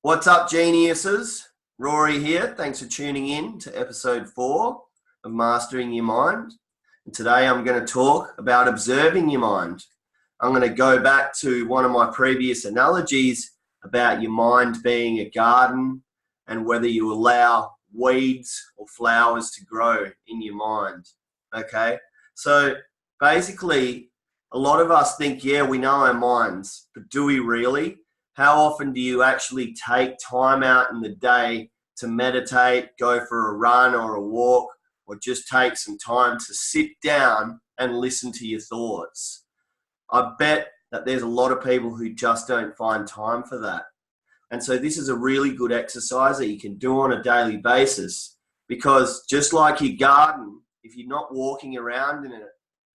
What's up, geniuses? Rory here. Thanks for tuning in to episode 4 of Mastering Your Mind. And today I'm going to talk about observing your mind. I'm going to go back to one of my previous analogies about your mind being a garden and whether you allow weeds or flowers to grow in your mind. Okay? So basically, a lot of us think, yeah, we know our minds, but do we really? How often do you actually take time out in the day to meditate, go for a run or a walk, or just take some time to sit down and listen to your thoughts? I bet that there's a lot of people who just don't find time for that. And so this is a really good exercise that you can do on a daily basis, because just like your garden, if you're not walking around in it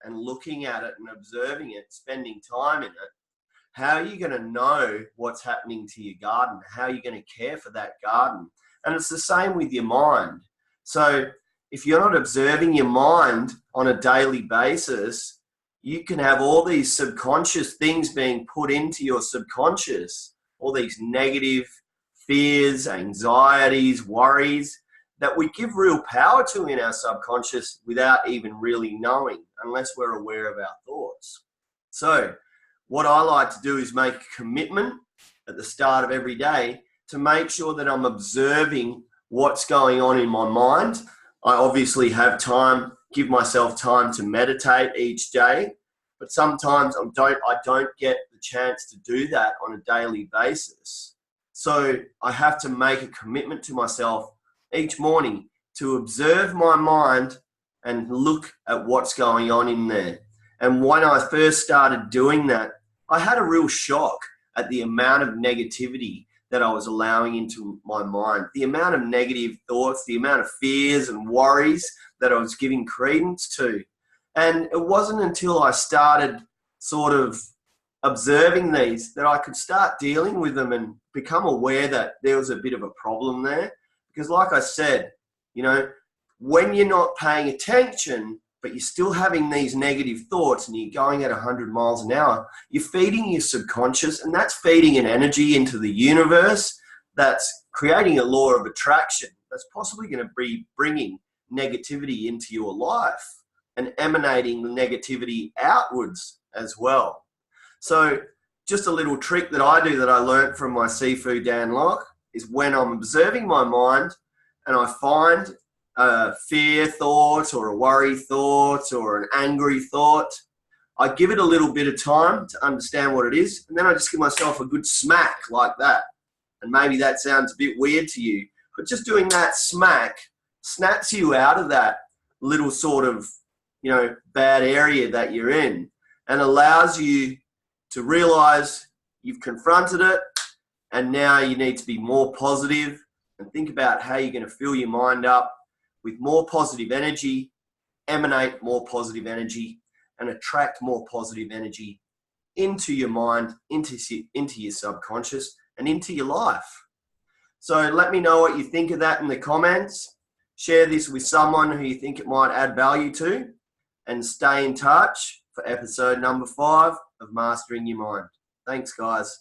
and looking at it and observing it, spending time in it, how are you going to know what's happening to your garden? How are you going to care for that garden? And it's the same with your mind. So if you're not observing your mind on a daily basis, you can have all these subconscious things being put into your subconscious, all these negative fears, anxieties, worries that we give real power to in our subconscious without even really knowing, unless we're aware of our thoughts. So what I like to do is make a commitment at the start of every day to make sure that I'm observing what's going on in my mind. I obviously have time, give myself time to meditate each day, but sometimes I don't get the chance to do that on a daily basis. So I have to make a commitment to myself each morning to observe my mind and look at what's going on in there. And when I first started doing that, I had a real shock at the amount of negativity that I was allowing into my mind, the amount of negative thoughts, the amount of fears and worries that I was giving credence to. And it wasn't until I started sort of observing these that I could start dealing with them and become aware that there was a bit of a problem there. Because like I said, when you're not paying attention, but you're still having these negative thoughts and you're going at 100 miles an hour, you're feeding your subconscious, and that's feeding an energy into the universe that's creating a law of attraction that's possibly going to be bringing negativity into your life and emanating the negativity outwards as well. So just a little trick that I do that I learned from my Sifu Dan Lok is when I'm observing my mind and I find a fear thought or a worry thought or an angry thought, I give it a little bit of time to understand what it is, and then I just give myself a good smack like that. And maybe that sounds a bit weird to you, but just doing that smack snaps you out of that little sort of, bad area that you're in and allows you to realize you've confronted it, and now you need to be more positive and think about how you're going to fill your mind up with more positive energy, emanate more positive energy, and attract more positive energy into your mind, into your subconscious, and into your life. So let me know what you think of that in the comments. Share this with someone who you think it might add value to, and stay in touch for episode number 5 of Mastering Your Mind. Thanks, guys.